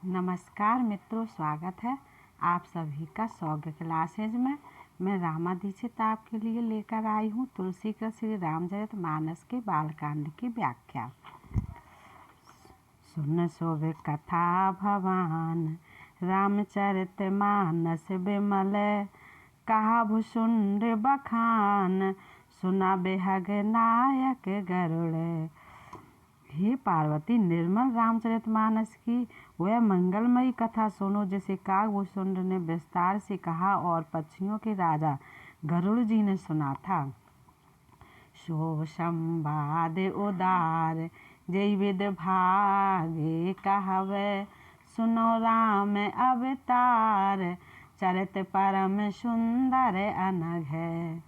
नमस्कार मित्रों, स्वागत है आप सभी का सौग्य क्लासेज में। मैं रामा दीक्षित आपके लिए लेकर आई हूँ तुलसी का श्री रामचरित मानस के बालकांड की व्याख्या। सुन सोवे कथा भवान रामचरित मानस बिमल, कहा भुसुंड बखान सुना बेहग नायक गरुड़। हे पार्वती, निर्मल रामचरितमानस की वह मंगलमयी कथा सुनो जिसे कागभूषुंड ने विस्तार से कहा और पक्षियों के राजा गरुड़ जी ने सुना था। सो संवाद उदार जय विद भागे कहवे, सुनो राम अवतार चरित परम सुंदर अनघ है।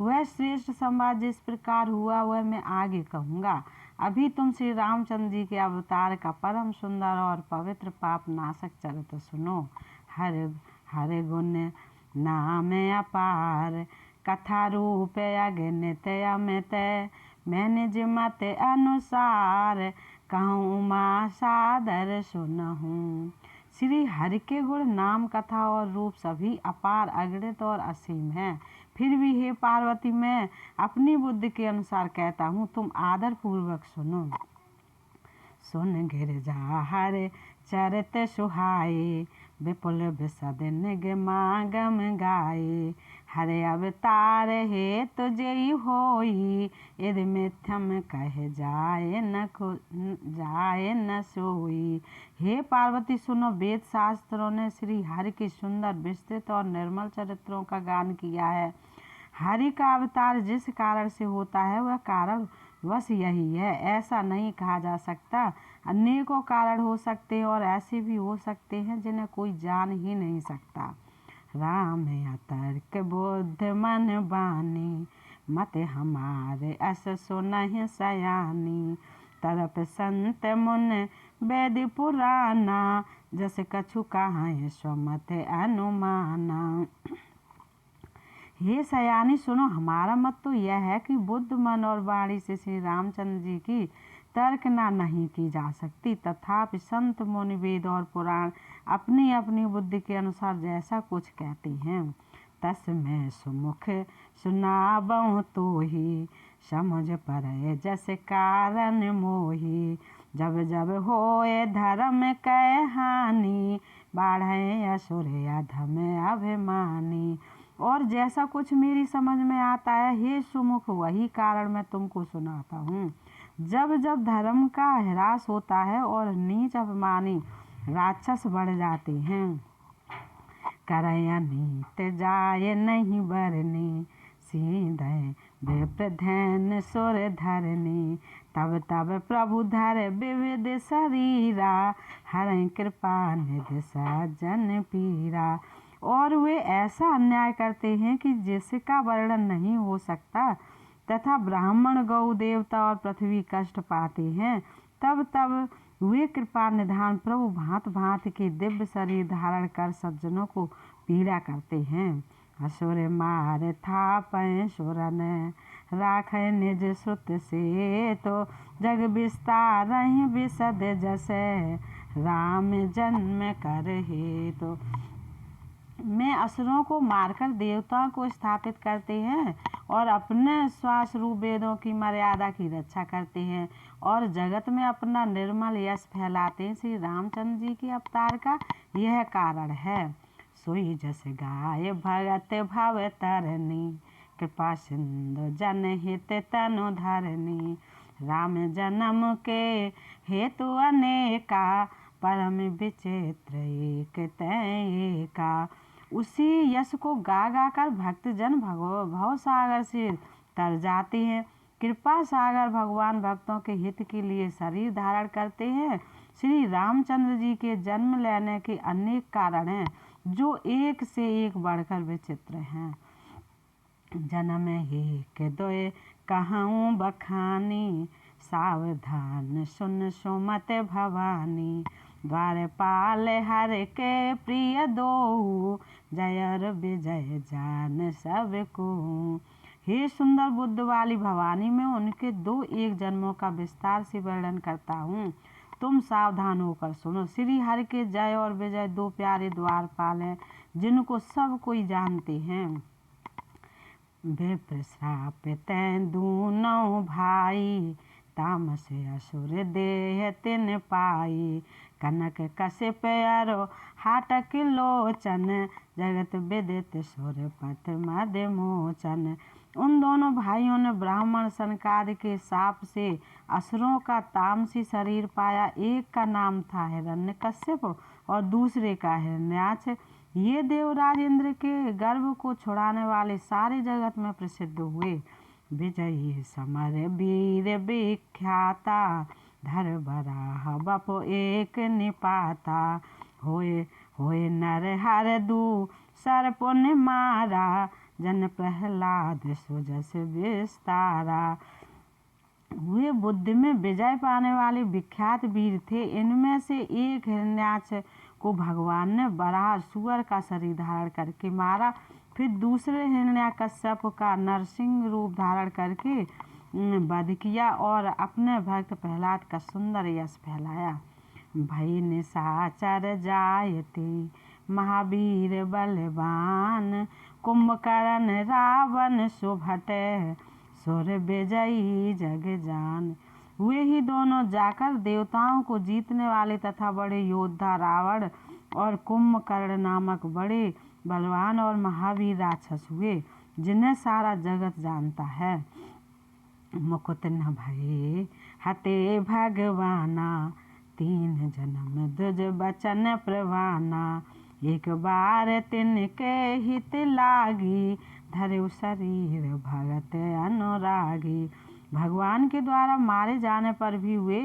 वह श्रेष्ठ संवाद जिस प्रकार हुआ वह मैं आगे कहूँगा। अभी तुम श्री रामचंद्र जी के अवतार का परम सुंदर और पवित्र पाप नाशक चरित्र सुनो। हर हर गुण नाम अपार, कथा रूप अगणित अमित, मैंने जिमत अनुसार कहूँ उमा सादर सुनहूँ। श्री हरि के गुण नाम कथा और रूप सभी अपार अगणित और असीम हैं। फिर भी हे पार्वती, मैं अपनी बुद्धि के अनुसार कहता हूँ, तुम आदर पूर्वक सुनो। सुन गिरजा हर चरित सुहाए, विपुल विशद निगमागम गाए। हरे अवतार हे तुझे होई, यदि मिथ्यम कह जाए न सोई। हे पार्वती सुनो, वेद शास्त्रों ने श्री हरि के सुंदर विस्तृत और निर्मल चरित्रों का गान किया है। हरि का अवतार जिस कारण से होता है वह कारण बस यही है, ऐसा नहीं कहा जा सकता। अनेकों कारण हो सकते हैं और ऐसे भी हो सकते हैं जिन्हें कोई जान ही नहीं सकता। राम अतर्क बुद्ध मन बानी, मत हमारे अस सुनहि सयानी। तरप संत मुन वेद पुराना, जस कछु कहाए स्वमत अनुमाना। हे सयानी सुनो, हमारा मत तो यह है कि बुद्ध मन और वाणी से श्री रामचंद्र जी की तर्कना नहीं की जा सकती। तथापि संत मुनि वेद और पुराण अपनी अपनी बुद्धि के अनुसार जैसा कुछ कहते हैं, तस्मै सुमुख सुनाबहु तो ही, समझ पड़े जस कारण मोही। जब जब होए धर्म कै हानि, बाढ़े असुर अधम अभिमानी। और जैसा कुछ मेरी समझ में आता है हे सुमुख, वही कारण मैं तुमको सुनाता हूँ। जब जब धर्म का ह्रास होता है और नीच अभिमानी राक्षस बढ़ जाते हैं, करय नीत जाय नहीं बरनी, सीधे विप्रधन सुर धरनी। तब तब प्रभु धर विविध शरीरा, हरय कृपा निधि सज्जन पीरा। और वे ऐसा अन्याय करते हैं कि जिसका वर्णन नहीं हो सकता, तथा ब्राह्मण गौ देवता और पृथ्वी कष्ट पाते हैं। तब तब वे कृपा निधान प्रभु भांत भांत के दिव्य शरीर धारण कर सज्जनों को पीड़ा करते हैं। असुर मार थापय सुरन, राखय निज सुत से तो, जग विस्तार विशद जसे, राम जन्म कर हे तो। में असुरों को मारकर देवताओं को स्थापित करते हैं और अपने श्वास रूप वेदों की मर्यादा की रक्षा करते हैं और जगत में अपना निर्मल यश फैलाते हैं। श्री रामचंद्र जी के अवतार का यह कारण है। सोई जस गाय भगत भव तरनी, कृपा सिंधु जन हित तनु धरनी। राम जन्म के हेतु अनेका, परम विचित्र एक तैका। उसी यश को गा गा कर भक्तजन भव सागर से तर जाते हैं। कृपा सागर भगवान भक्तों के हित के लिए शरीर धारण करते हैं। श्री रामचंद्र जी के जन्म लेने के अनेक कारण हैं जो एक से एक बढ़कर विचित्र हैं। जन्म एक दोय कहूँ बखानी, सावधान सुन सुमत भवानी। द्वारपाल हर के प्रिय दो, जय विजय जान सबको। हे सुंदर बुद्ध वाली भवानी, मैं उनके 2 एक जन्मों का विस्तार से वर्णन करता हूँ। तुम सावधान होकर सुनो। श्री हरि के जय और विजय दो प्यारे द्वारपाल हैं, जिनको सब कोई जानते हैं। विप्र श्राप तैं दूनों भाई, तामस असुर देह तिन पाई। कनक कश्यप अरो हाटक लोचन, जगत विदित सुरपत मद मोचन। उन दोनों भाइयों ने ब्राह्मण सनकादि के शाप से असुरों का तामसी शरीर पाया। एक का नाम था हिरण्यकश्यप और दूसरे का हिरण्याक्ष। ये देवराज इंद्र के गर्भ को छुड़ाने वाले सारे जगत में प्रसिद्ध हुए। विजयी समर वीर विख्याता, धर बराह बप एक निपाता। होए नर हर दू सर पुण्य मारा, जन प्रहलाद सुजस विस्तारा। वे बुद्धि में विजय पाने वाले विख्यात वीर थे। इनमें से एक हिरण्याक्ष को भगवान ने बराह सुअर का शरीर धारण करके मारा। फिर दूसरे हिरण्याकश्यप का नरसिंह रूप धारण करके वध किया और अपने भक्त प्रहलाद का सुंदर यश फैलाया। भई निशाचर जायते महावीर बलवान, कुंभकर्ण रावण सुभटे, सुर विजयी जग जान। वे ही दोनों जाकर देवताओं को जीतने वाले तथा बड़े योद्धा रावण और कुंभकर्ण नामक बड़े बलवान और महावीर राक्षस हुए, जिन्हें सारा जगत जानता है। मुकुट न भये हते भगवाना, तीन जन्म दुज बचन प्रवाना। एक बार तिनके हित लागी, धरे शरीर भगत अनुरागी। भगवान के द्वारा मारे जाने पर भी वे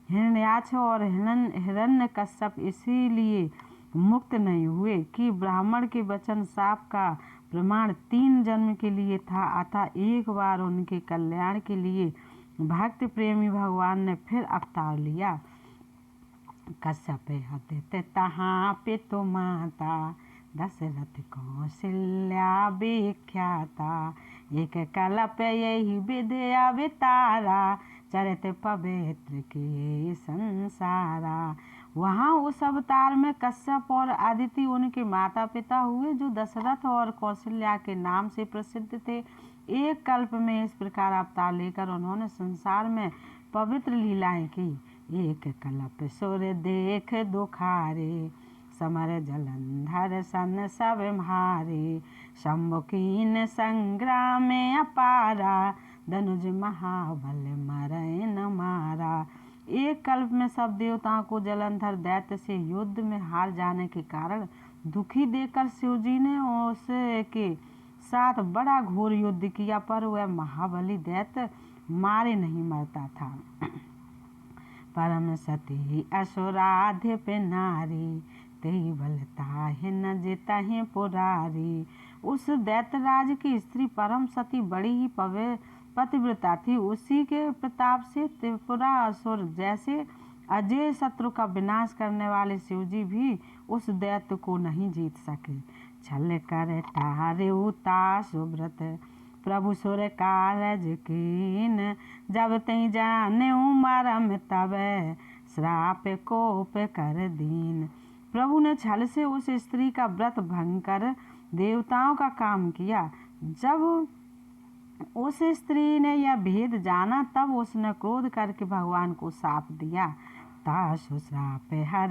हिरण्याक्ष और हिरण्यकश्यप इसीलिए मुक्त नहीं हुए कि ब्राह्मण के वचन शाप का प्रमाण 3 जन्म के लिए था। अतः एक बार उनके कल्याण के लिए भक्त प्रेमी भगवान ने फिर अवतार लिया। कश्यप हते तहाँ पितु माता, दशरथ कौशल्या विख्याता। एक कल्प यही विधि अवतारा, चरित पवित्र के संसारा। वहाँ उस अवतार में कश्यप और अदिति उनके माता पिता हुए, जो दशरथ और कौशल्या के नाम से प्रसिद्ध थे। एक कल्प में इस प्रकार अवतार लेकर उन्होंने संसार में पवित्र लीलाएं की। एक कल्प सुर देख दुखारे, समर जलंधर सन सब मारे। सम्मुखीन संग्राम अपारा, धनुज महाबल मरै न मारा। एक कल्प में सब देवताओं को जलंधर दैत्य से युद्ध में हार जाने के कारण दुखी देखकर शिवजी ने उसके साथ बड़ा घोर युद्ध किया, पर वह महाबली दैत्य मारे नहीं मरता था। परम सती असुराधिप नारी, तेई बलता न जितहि पुरारी। उस दैत्यराज की स्त्री परम सती बड़ी ही पतिव्रता थी। उसी के प्रताप से त्रिपुरा असुर जैसे अजय शत्रु का विनाश करने वाले शिवजी भी उस दैत्य को नहीं जीत सके। छल कर तारे उता सुब्रत, प्रभु सुर कारज कीन। जब तई जाने मरम तब, श्राप कोप कर दीन। प्रभु ने छल से उस स्त्री का व्रत भंग कर देवताओं का काम किया। जब उस स्त्री ने यह भेद जाना, तब उसने क्रोध करके भगवान को शाप दिया। तासु श्राप हर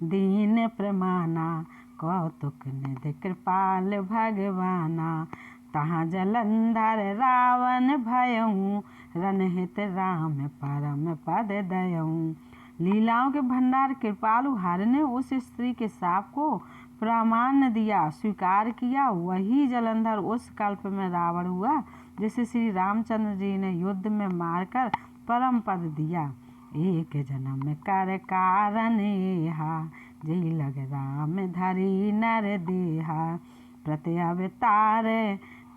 दीन प्रमाना, कौतुक निधि कृपाल भगवाना। तहाँ जलंधर रावण भयऊ, रनहित राम परम पद दयऊ। लीलाओं के भंडार कृपालु हर ने उस स्त्री के शाप को प्रामाण्य दिया, स्वीकार किया। वही जलंधर उस कल्प में रावण हुआ, जिसे श्री रामचंद्र जी ने युद्ध में मारकर परम पद दिया। एक जन्म कर कारण एहा, जय लग राम धरी नर देहा। प्रत्यवतार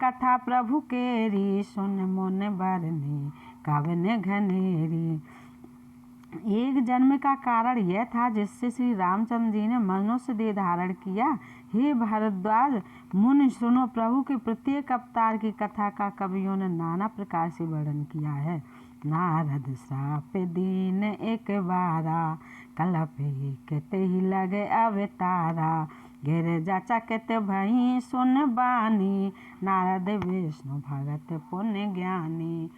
कथा प्रभु केरी, सुन मुन बरने कवन घनेरी। एक जन्म का कारण यह था जिससे श्री रामचंद्र जी ने मनुष्य देह धारण किया। हे भारद्वाज मुनि सुनो, प्रभु के प्रत्येक अवतार की कथा का कवियों ने नाना प्रकार से वर्णन किया है। नारद श्राप दीन एक बारा, कलपे के ही लगे अवतारा। घेर जाचकत भई सुन बानी, नारद विष्णु भगत पुण्य ज्ञानी।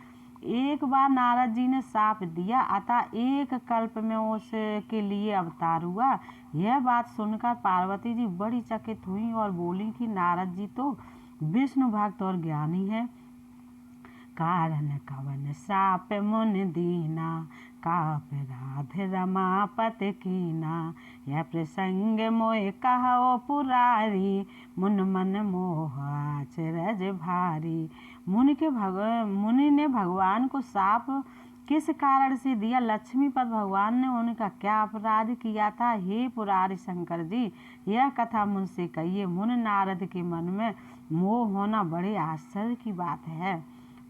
एक बार नारद जी ने शाप दिया, अतः एक कल्प में उसके लिए अवतार हुआ। यह बात सुनकर पार्वती जी बड़ी चकित हुई और बोली कि नारद जी तो विष्णु भक्त और ज्ञानी है, कारण कवन श्राप मुन दीना, काप राधे रमापति कीना। यह प्रसंग मोह कहो पुरारी, मुन मन मोह आचरज भारी। मुनि ने भगवान को शाप किस कारण से दिया? लक्ष्मीपति भगवान ने उनका क्या अपराध किया था? हे पुरारी शंकर जी, यह कथा मुझसे कहिए। मुनि नारद के मन में मोह होना बड़े आश्चर्य की बात है।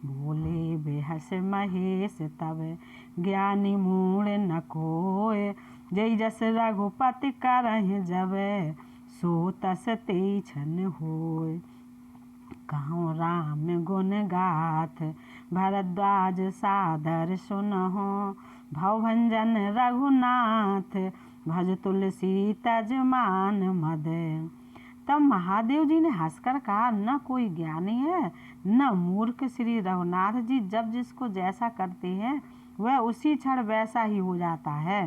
बोले बेहस महेश तब, ज्ञानी मूढ़ न कोय। जय जस रघुपति करहि जब, सो तस ते छन होय। कहूँ राम गुण गाथ, भरद्वाज सादर सुनहो। भवभंजन रघुनाथ, भज तुलसी तज मान मद। तब महादेव जी ने हंसकर कहा, न कोई ज्ञानी है न मूर्ख। श्री रघुनाथ जी जब जिसको जैसा करते हैं वह उसी क्षण वैसा ही हो जाता है।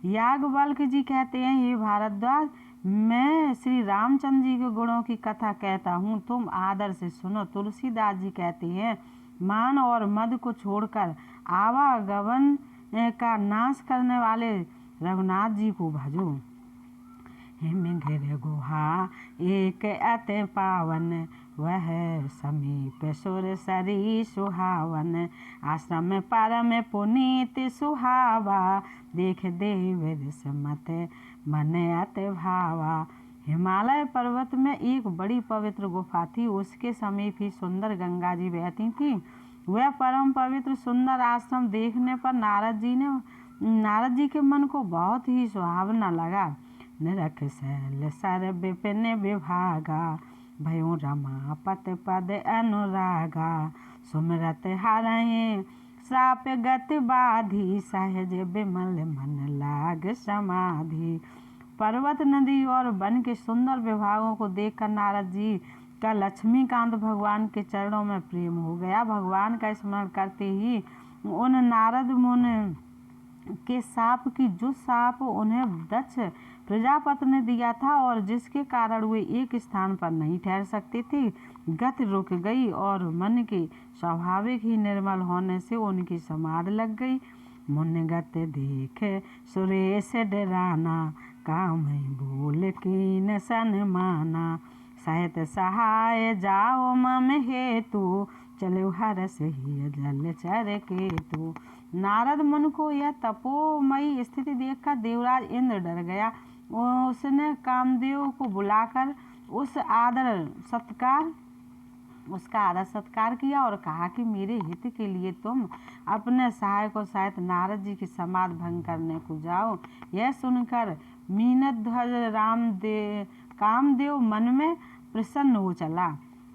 याज्ञवल्क्य जी कहते हैं, हे भारद्वाज, मैं श्री रामचंद्र जी के गुणों की कथा कहता हूँ, तुम आदर से सुनो। तुलसीदास जी कहते हैं, मान और मद को छोड़कर आवागमन का नाश करने वाले रघुनाथ जी को भजो। हिम घिर गुहा एक अति पावन, वह समीप सुर सरी सुहावन। आश्रम परम पुनीत सुहावा, देख देव ऋषमत मन अति भावा। हिमालय पर्वत में एक बड़ी पवित्र गुफा थी, उसके समीप ही सुंदर गंगा जी बहती थी। वह परम पवित्र सुंदर आश्रम देखने पर नारद जी के मन को बहुत ही सुहावना लगा। निरख शैल सर विपिन विभागा, भयो रमापति पद अनुरागा। सुमिरत हरहि श्राप गति बाधी, सहज विमल मन लाग समाधि। पर्वत, नदी और वन के सुंदर विभागों को देखकर नारद जी का लक्ष्मीकांत भगवान के चरणों में प्रेम हो गया। भगवान का स्मरण करते ही उन नारद मुनि के साप की जो साप उन्हें दक्ष प्रजापति ने दिया था और जिसके कारण वे एक स्थान पर नहीं ठहर सकते थे, गति रुक गई और मन के स्वाभाविक ही निर्मल होने से उनकी समाधि लग गई। मुनि गति देख सुरेश डराना, काम बोल कीन सन्माना। सहित सहाय जाओ मम हेतु, चलो हरस ही जल चर केतु। नारद मुनि को यह तपोमयी स्थिति देखकर देवराज इंद्र डर गया। उसने कामदेव को बुलाकर उसका आदर सत्कार किया और कहा कि मेरे हित के लिए तुम अपने सहायक और सहित नारद जी की समाधि भंग करने को जाओ। यह सुनकर मीनध्वज कामदेव मन में प्रसन्न हो चला।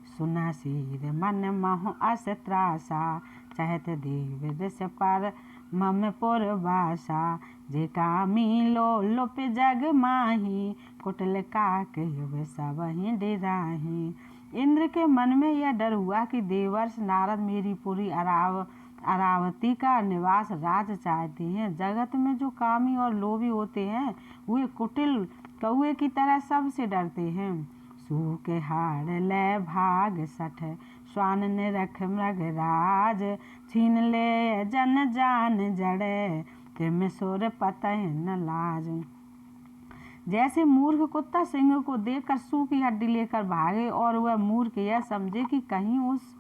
सुना सिर मन महु अस त्रासा, चहत देव ऋष पर मम पुरवासा। जे कामी लोलुप जग माही, कुटिल काक युव सबहि डिराही। इंद्र के मन में यह डर हुआ कि देवर्ष नारद मेरी पूरी अरावती का निवास राज चाहते हैं। जगत में जो कामी और लोभी होते हैं वे कुटिल कौए की तरह सबसे डरते हैं। सूके हाड़ ले भाग सठ, श्वान ने रख मृगराज। छीन ले जन जान जड़े, तिम सुर पतह न लाज। जैसे मूर्ख कुत्ता सिंह को देखकर सूखी हड्डी लेकर भागे और वह मूर्ख यह समझे कि कहीं उस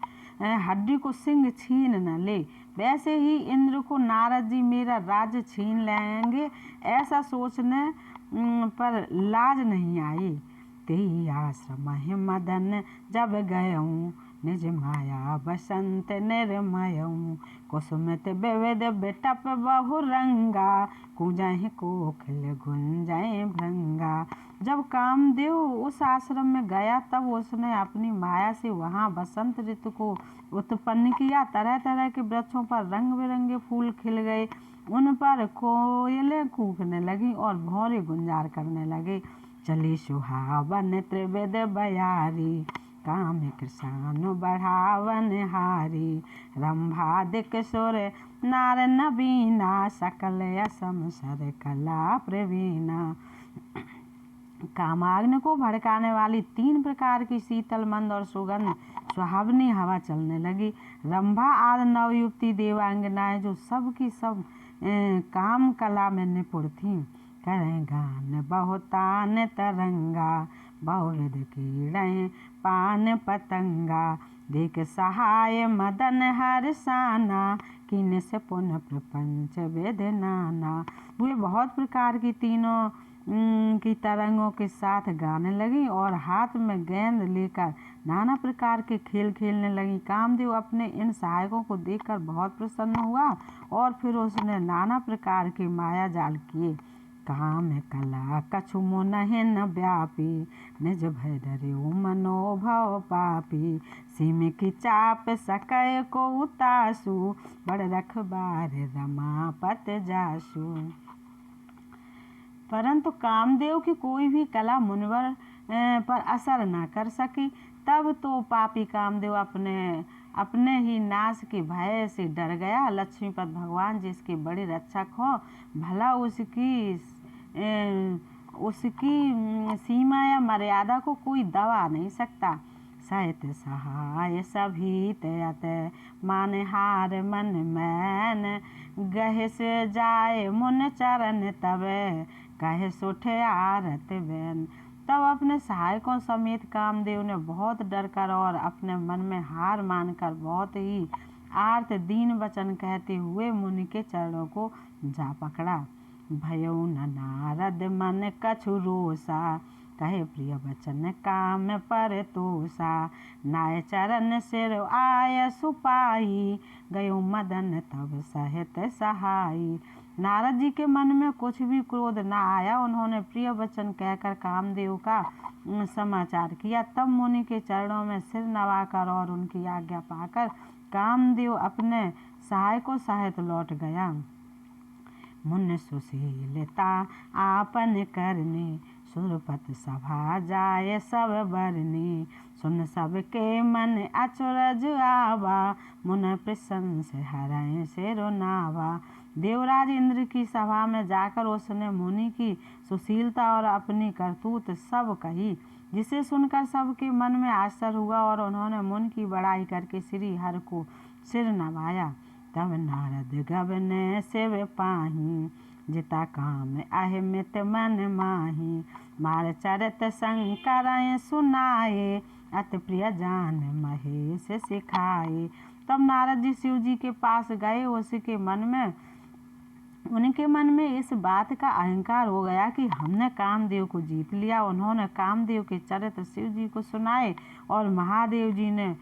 हड्डी को सिंह छीन न ले, वैसे ही इंद्र को नारद जी मेरा राज्य छीन लेंगे ऐसा सोचने पर लाज नहीं आई। तेई आश्रम मदन जब गयऊँ, निज माया बसंत निर्मयऊ कुसुमित विविध बिटप बहु रंगा कूजहि कोकिल गुंजय भृंगा। जब कामदेव उस आश्रम में गया तब उसने अपनी माया से वहाँ बसंत ऋतु को उत्पन्न किया। तरह तरह के वृक्षों पर रंग बिरंगे फूल खिल गए, उन पर कोयलें कूकने लगी और भौरे गुंजार करने लगे। चली सुहावन त्रिविध बयारी काम कृष्ण बढ़ावन हारी रंभादिक सुर नार नबीना सकल असम सर कला प्रवीणा। कामाग्नि को भड़काने वाली 3 प्रकार की शीतल मंद और सुगंध सुहावनी हवा चलने लगी। रंभा आदि नवयुक्ति देवांगनाएं जो सब की सब काम कला में निपुण थीं, करें गान बहुतान तरंगा बहुविध कीड़े पान पतंगा देख सहाय मदन हर्षाना किन से पुनः प्रपंच वेद नाना। वे बहुत प्रकार की तीनों की तरंगों के साथ गाने लगी और हाथ में गेंद लेकर नाना प्रकार के खेल खेलने लगी। कामदेव अपने इन सहायकों को देखकर बहुत प्रसन्न हुआ और फिर उसने नाना प्रकार के माया जाल किए। काम कला कछु मोनहि न व्यापी निज भय डरियो मनोभव पापी सीम की चाप सकय को उतासु बड़ रखबार रमापत जासु। परंतु कामदेव की कोई भी कला मुनिवर पर असर न कर सकी। तब तो पापी कामदेव अपने ही नाश के भय से डर गया। लक्ष्मीपत भगवान जिसके बड़े रक्षक हो, भला उसकी सीमा या मर्यादा को कोई दबा नहीं सकता। सहित सहाय सभी तयत मान हार मन मैन गहे से जाए मुन चरण तबे कहे सुठे आरत बैन। तब अपने सहायकों समेत कामदेव ने बहुत डर कर और अपने मन में हार मानकर बहुत ही आर्त दीन वचन कहते हुए मुनि के चरणों को जा पकड़ा। भयउ न नारद मन कछु रोसा कहे प्रिय वचन काम पर तोसा नाय चरण सिर आय सुपाई गयो मदन तब सहित सहाई। नारद जी के मन में कुछ भी क्रोध न आया। उन्होंने प्रिय वचन कहकर कामदेव का समाचार किया। तब मुनि के चरणों में सिर नवाकर और उनकी आज्ञा पाकर कामदेव अपने सहायकों सहित लौट गया। मुनि सुशीलता आपन करनी सुरपत सभा जाय सब बरनी सुन सबके मन अचरज आवा मुन प्रशंस हरय से रोनावा। देवराज इंद्र की सभा में जाकर उसने मुनि की सुशीलता और अपनी करतूत सब कही, जिसे सुनकर सबके मन में आश्चर्य हुआ और उन्होंने मुनि की बड़ाई करके श्री हरि को सिर नवाया। तब नारद गबने शिव पाही जिता काम अहिमित मन माही मार चरित शंकर सुनाए अति प्रिय जान महेश सिखाए। तब नारद जी शिव जी के पास गए। उनके मन में इस बात का अहंकार हो गया कि हमने कामदेव को जीत लिया। उन्होंने कामदेव के चरित्र शिव जी को सुनाए और महादेव जी ने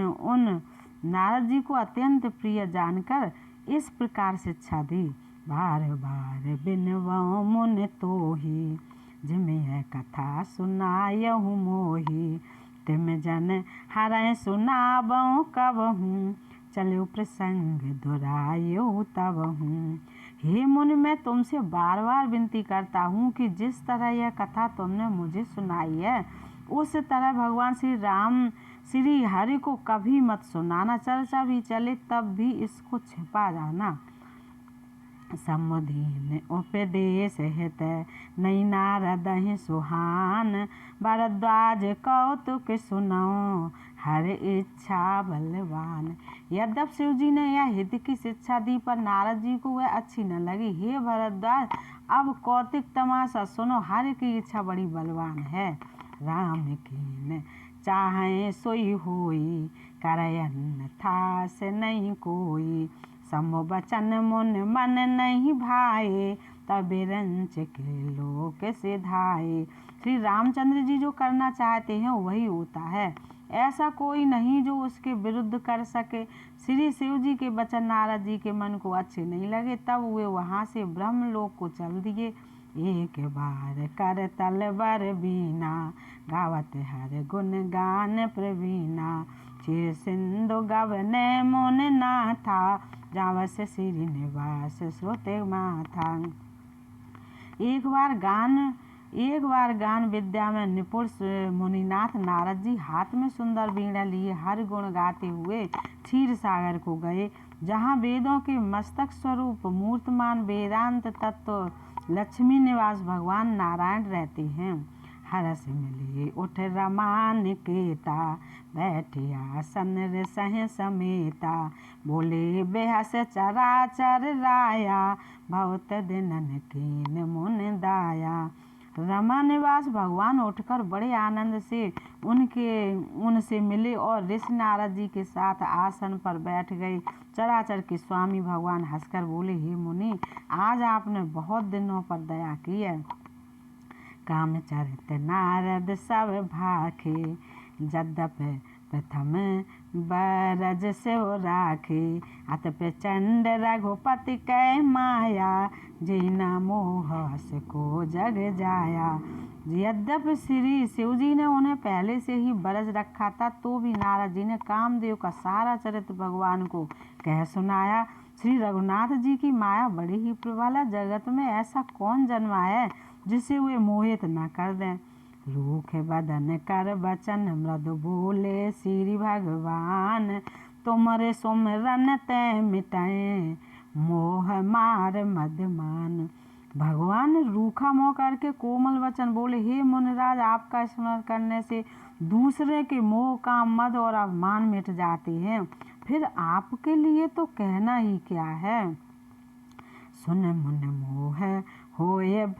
उन नारद जी को अत्यंत प्रिय जानकर इस प्रकार शिक्षा दी। बार बार बिनवऊँ मुनि तोहि जिमिह कथा सुनायहु मोहि तिम जन हरय सुनाबऊँ कबहूँ चलो प्रसंग दुरायो तबहूँ। हे मुनि, मैं तुमसे बार बार विनती करता हूँ कि जिस तरह यह कथा तुमने मुझे सुनाई है उस तरह भगवान श्री राम श्री हरि को कभी मत सुनाना। चर्चा भी चले तब भी इसको छिपा जाना। समुदीन उपदेश हित नई नारद सुहान भरद्वाज कौतुक सुनो हर इच्छा बलवान। यद्यप शिव जी ने यह हित की शिक्षा दी पर नारद जी को वह अच्छी न लगी। हे भरद्वाज, अब कौतिक तमाशा सुनो। हर की इच्छा बड़ी बलवान है। राम कीन चाहे सोई होई करयन था से नहीं कोई समो बचन मुन मन नहीं भाए तब रंच के लोक सिधाए। श्री रामचंद्र जी जो करना चाहते हैं वही होता है। ऐसा कोई नहीं जो उसके विरुद्ध कर सके। श्री शिव जी के वचन नारद जी के मन को अच्छे नहीं लगे, तब वे वहाँ से ब्रह्मलोक को चल दिए। एक बार कर तलवर बीना, गावत हर गुण गान प्रवीणा। क्षीर सिंधु गवने मुन नाथा, जावस श्रीनिवास श्रुति माथा। एक बार गान विद्या में निपुण मुनिनाथ नारद जी हाथ में सुंदर वीणा लिए हर गुण गाते हुए क्षीर सागर को गए, जहाँ वेदों के मस्तक स्वरूप मूर्तमान वेदांत तत्व लक्ष्मी निवास भगवान नारायण रहते हैं। हरस मिलिए उठ रमान केता, बैठे आसन सह समेता। बोले बेहस चराचर राया, बहुत दिनन कीन मुन दाया। रमा निवास भगवान उठकर बड़े आनंद से उनसे मिले और ऋषि नारद जी के साथ आसन पर बैठ गए। चराचर के स्वामी भगवान हंसकर बोले, हे मुनि, आज आपने बहुत दिनों पर दया की है। काम चरित नारद सब भाखे, यद्यपि प्रथम बरज से राखे। अत प्रचंड रघुपति कै माया, जीना मोह से को जग जाया। यद्यपि श्री शिव जी ने उन्हें पहले से ही बरज रखा था, तो भी नारद जी ने कामदेव का सारा चरित्र भगवान को कह सुनाया। श्री रघुनाथ जी की माया बड़ी ही प्रबल है। जगत में ऐसा कौन जन्मा है जिसे वे मोहित न कर दें। रूख बदन कर बचन मृदु बोले, श्री भगवान तुमरे सुमरन ते मिटाए, मोह मार मदमान। भगवान ने रूखा मुँह करके कोमल वचन बोले, हे मुनिराज, आपका स्मरण करने से दूसरे के मोह, काम, मद और अभिमान मिट जाते हैं। फिर आपके लिए तो कहना ही क्या है। सुन मुन मोह होय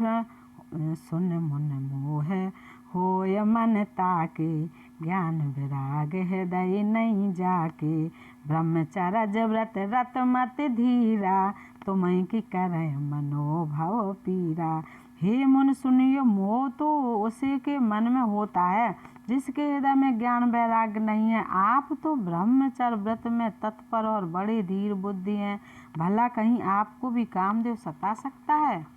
सुन मुन मोह होय मन ताके, ज्ञान विराग हृदय नहीं जाके। ब्रह्मचर्य व्रत रत मत धीरा, तुम्हें की करे मनोभव पीरा। हे मुन सुनियो, मोह तो उसी के मन में होता है जिसके हृदय में ज्ञान वैराग्य नहीं है। आप तो ब्रह्मचर्य व्रत में तत्पर और बड़े धीर बुद्धि हैं, भला कहीं आपको भी कामदेव सता सकता है।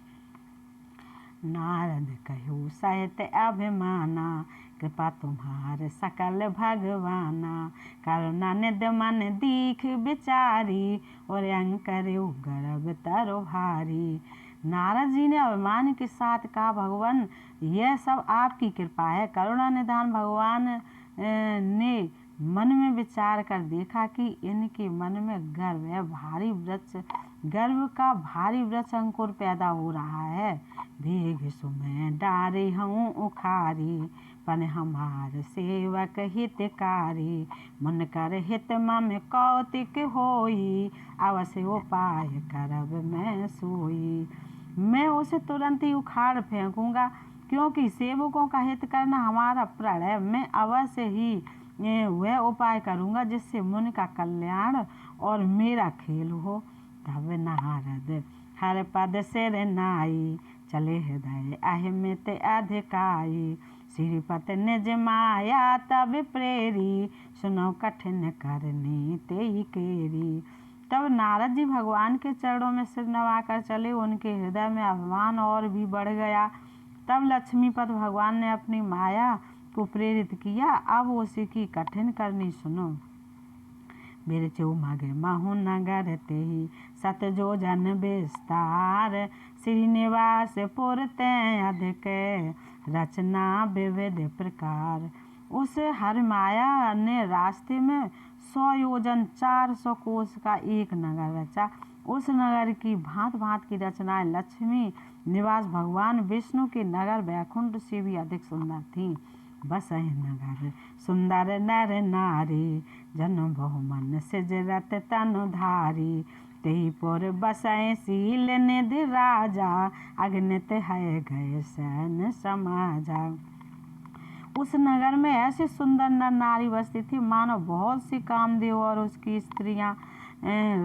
नारद कहु सहित अभिमाना, कृपा तुम्हार सकल भगवाना। करुणा निध मन दीख विचारी, और अंकर गर्भ तरो भारी। नारद जी ने अभिमान के साथ कहा, भगवान, यह सब आपकी कृपा है। करुणा निधान भगवान ने मन में विचार कर देखा कि इनके मन में गर्व का भारी वृक्ष अंकुर पैदा हो रहा है। भेग सुमें डारे हूँ उखारी, पन हमार सेवक हितकारी। मन कर हित मम कौतिक होई, अवश्य उपाय करब मैं सोई। मैं उसे तुरंत ही उखाड़ फेंकूंगा, क्योंकि सेवकों का हित करना हमारा प्रण है। मैं अवश्य ही वह उपाय करूंगा जिससे मुनि का कल्याण और मेरा खेल हो। तब नारद हर पद सिर नाई, चले हृदय अहिमित अधिकाई। श्रीपति निज माया तब प्रेरी, सुनो कठिन करनी तेहि केरी। तब नारद जी भगवान के चरणों में सिर नवाकर चले। उनके हृदय में अभिमान और भी बढ़ गया। तब लक्ष्मीपति भगवान ने अपनी माया को प्रेरित किया। अब उसी की कठिन करनी सुनो। बिरचु मग महु नगर तेहि, सत जो जन विस्तार। श्रीनिवास पुर तैं अधिक, रचना विविध प्रकार। उस हर माया ने रास्ते में 100 योजन 400 कोस का एक नगर रचा। उस नगर की भांत भांत की रचनाएं लक्ष्मी निवास भगवान विष्णु के नगर वैकुंठ से भी अधिक सुंदर थीं। बस नगर सुंदर नर नारी, जन बहुमन सिजरत तनु धारी। तेहि पुर बसै शील निधि राजा, अगणित है गए सैन समाजा। उस नगर में ऐसे सुंदर नर नारी बसती थी मानो बहुत सी कामदेव और उसकी स्त्रियां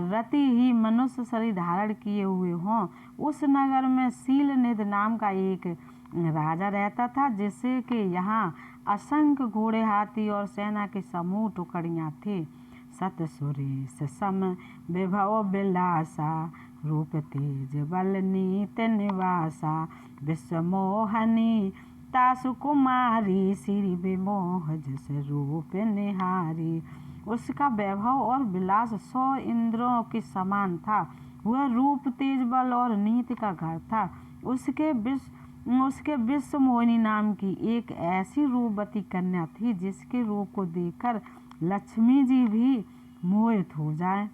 रति ही मनुष्य शरीर धारण किए हुए हों। उस नगर में शील निधि नाम का एक राजा रहता था, जिसके यहाँ असंख्य घोड़े, हाथी और सेना के समूह टुकड़ियाँ थी। सत सुरेश सम विभव बिलासा, रूप तेज बल नीत निवासा। विश्व मोहनी तासु कुमारी, श्री विमोह जस रूप निहारी। उसका वैभव और विलास 100 इंद्रों के समान था। वह रूप, तेज, बल और नीति का घर था। उसके विश्व मोहिनी नाम की एक ऐसी रूपवती कन्या थी, जिसके रूप को देखकर लक्ष्मी जी भी मोहित हो जाए।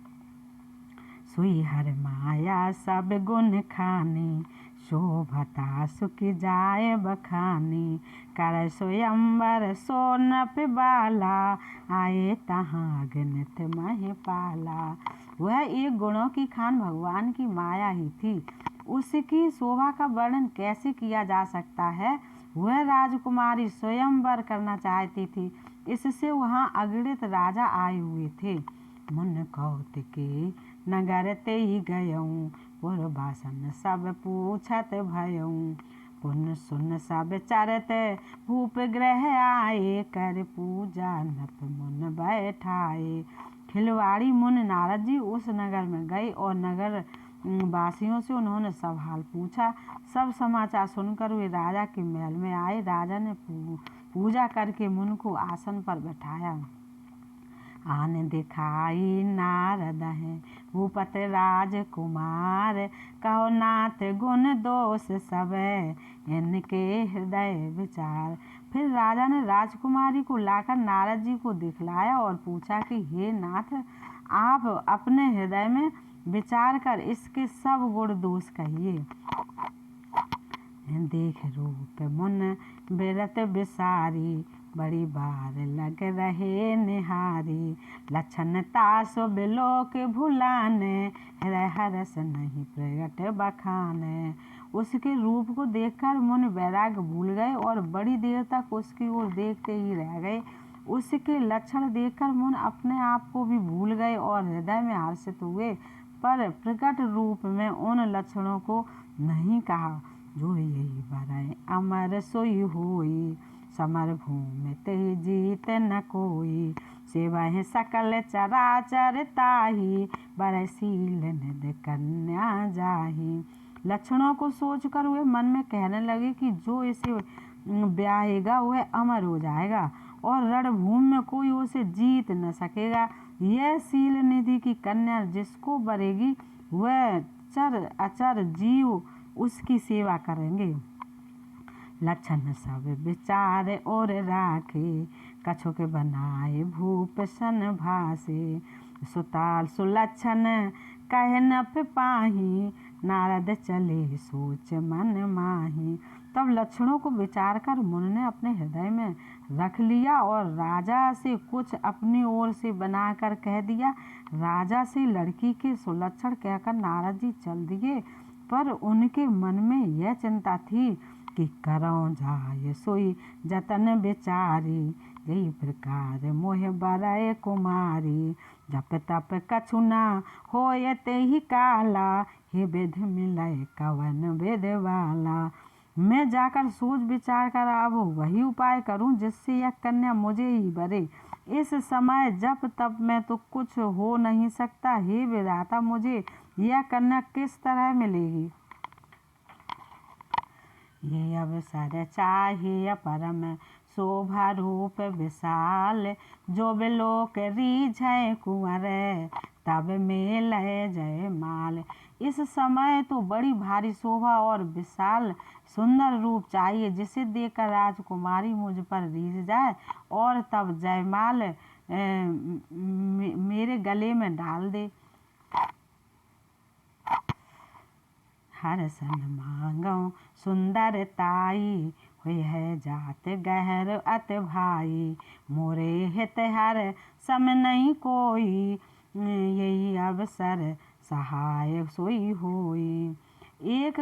सुई हर माया सब गुण खानी, शोभता सुख जाए बखानी। कर स्वयंवर सो नप बाला, आए तहाँ गणित मह पाला। वह एक गुणों की खान भगवान की माया ही थी। उसकी शोभा का वर्णन कैसे किया जा सकता है। वह राजकुमारी स्वयंवर करना चाहती थी, इससे वहाँ अगणित राजा आए हुए थे। मुन कौतिके नगर ते ही गयऊँ, पुरवासन सब पूछत भयऊँ। पुन सुन सब चरत भूप ग्रह आए, कर पूजा नप मुन बैठाए। खिलवाड़ी मुन नारद जी उस नगर में गए और नगर वासियों से उन्होंने सब हाल पूछा। सब समाचार सुनकर वे राजा के महल में आए। राजा ने पूजा करके मुन को आसन पर बैठाया। आन दिखाई नारद हैं भूपत राजकुमार, कहो नाथ गुण दोष सब इनके हृदय विचार। फिर राजा ने राजकुमारी को लाकर नारद जी को दिखलाया और पूछा कि हे नाथ, आप अपने हृदय में विचार कर इसके सब गुण दोष कहिए। देख रूप मुन बिरत बिसारी, बड़ी बार लग रहे निहारी। लक्षण तासो बिलोक भुलाने, हृदय हरस नहीं प्रगट बखाने। उसके रूप को देखकर मुन वैराग्य भूल गए और बड़ी देर तक उसकी ओर देखते ही रह गए। उसके लक्षण देखकर मुन अपने आप को भी भूल गए और हृदय में हर्षित हुए, पर प्रकट रूप में उन लक्षणों को नहीं कहा। जो यही बरय अमर सोई होई, समर भूमि ते जीत न कोई। सेवहि सकल चराचर ताही, बरसील निध कन्या जाही। लक्षणों को सोचकर वे मन में कहने लगे कि जो इसे ब्याहेगा वह अमर हो जाएगा और रणभूमि में कोई उसे जीत न सकेगा। यह सील निधि की कन्या जिसको बरेगी वह चर अचर जीव उसकी सेवा करेंगे। लक्षण सब विचार और राखे, कछुक बनाए भूप सन भासे। सुताल सुलक्षण कह न पाही, नारद चले सोच मन माही। तब लक्षणों को विचार कर मुन ने अपने हृदय में रख लिया और राजा से कुछ अपनी ओर से बनाकर कह दिया। राजा से लड़की के सुलक्षण कहकर नारद जी चल दिए, पर उनके मन में यह चिंता थी कि करौं जाय सोई जतन बेचारी। यही प्रकार मोह बरय कुमारी, जप तप कछु ना होय तेहि काला। हे विधि मिलय कवन विधि वाला। मैं जाकर सोच विचार कर अब वही उपाय करूं जिससे यह कन्या मुझे ही बरे। इस समय जप तप में तो कुछ हो नहीं सकता। हे विधाता, मुझे यह कन्या किस तरह मिलेगी। ये अवसर चाहिए परम शोभा रूप विशाल, जो बिलोक रीझै कुंवर तब मेल जय माल। इस समय तो बड़ी भारी शोभा और विशाल सुंदर रूप चाहिए, जिसे देखकर राजकुमारी मुझ पर रीझ जाए और तब जयमाल मेरे गले में डाल दे। हर सन मांगो सुंदर ताई, हुई है जात गहर अत भाई। मोरे हित हर सम नहीं कोई, यही अवसर सहाय सोई होई। एक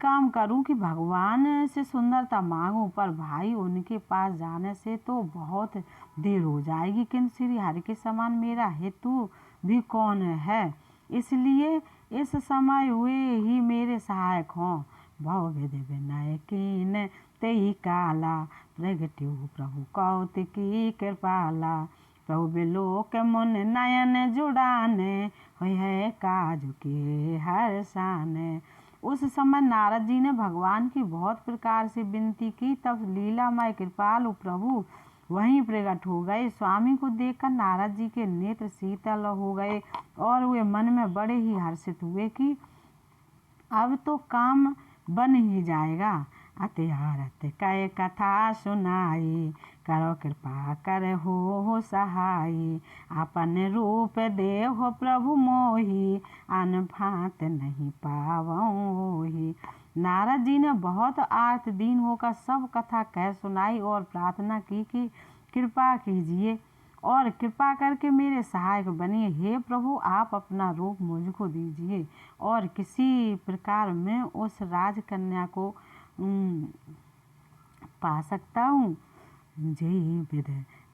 काम करूं कि भगवान से सुंदरता मांगूं, पर भाई उनके पास जाने से तो बहुत देर हो जाएगी। किंतु श्री हरि के समान मेरा हेतु भी कौन है, इसलिए इस समय वे ही मेरे सहायक हों। भव विधि विनय कीन तेहि काला, प्रगट्यु प्रभु कौतिकी कृपाला। प्रभु बिलोक मुन नयन जुड़ाने, हुई है काज के हर शान। उस समय नारद जी ने भगवान की बहुत प्रकार से विनती की, तब लीलामय कृपालु प्रभु वहीं प्रकट हो गए। स्वामी को देखकर नारद जी के नेत्र शीतल हो गए और वे मन में बड़े ही हर्षित हुए कि अब तो काम बन ही जाएगा। अति आरत कह कथा सुनाई, करो कृपा कर हो सहाई। अपन रूप दे हो प्रभु मोही, अन भांत नहीं पावऊँ ही। नारद जी ने बहुत आर्त दीन होकर सब कथा कह सुनाई और प्रार्थना की कि कृपा कीजिए और कृपा करके मेरे सहायक बनिए। हे प्रभु, आप अपना रूप मुझको दीजिए और किसी प्रकार मैं उस राजकन्या को पा सकता हूँ। जय विध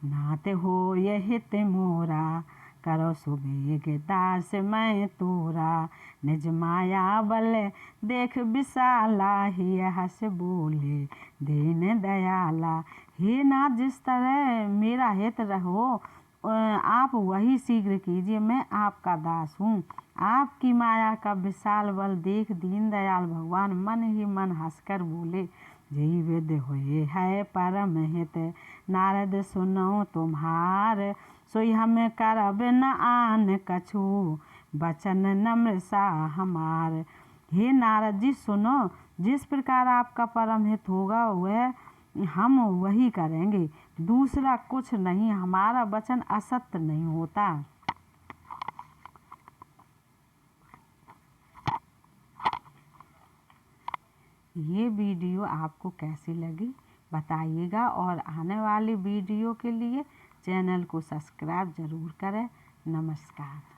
नाते हो यह हित मोरा, करो सुबेग दास मैं तोरा। निज माया बल देख विशाला, ही हस बोले दीन दयाला। हे नाथ, जिस तरह मेरा हित रहो आप वही शीघ्र कीजिए, मैं आपका दास हूँ। आपकी माया का विशाल बल देख दीन दयाल भगवान मन ही मन हंसकर बोले, जय विद्य हुए है परम हित, नारद सुनो तुम्हार। सोई हमें करब न आन कछु, बचन नम्र सा हमार। हे नारद जी सुनो, जिस प्रकार आपका परम हित होगा वह हम वही करेंगे, दूसरा कुछ नहीं। हमारा वचन असत्य नहीं होता। ये वीडियो आपको कैसी लगी बताइएगा और आने वाली वीडियो के लिए चैनल को सब्सक्राइब ज़रूर करें। नमस्कार।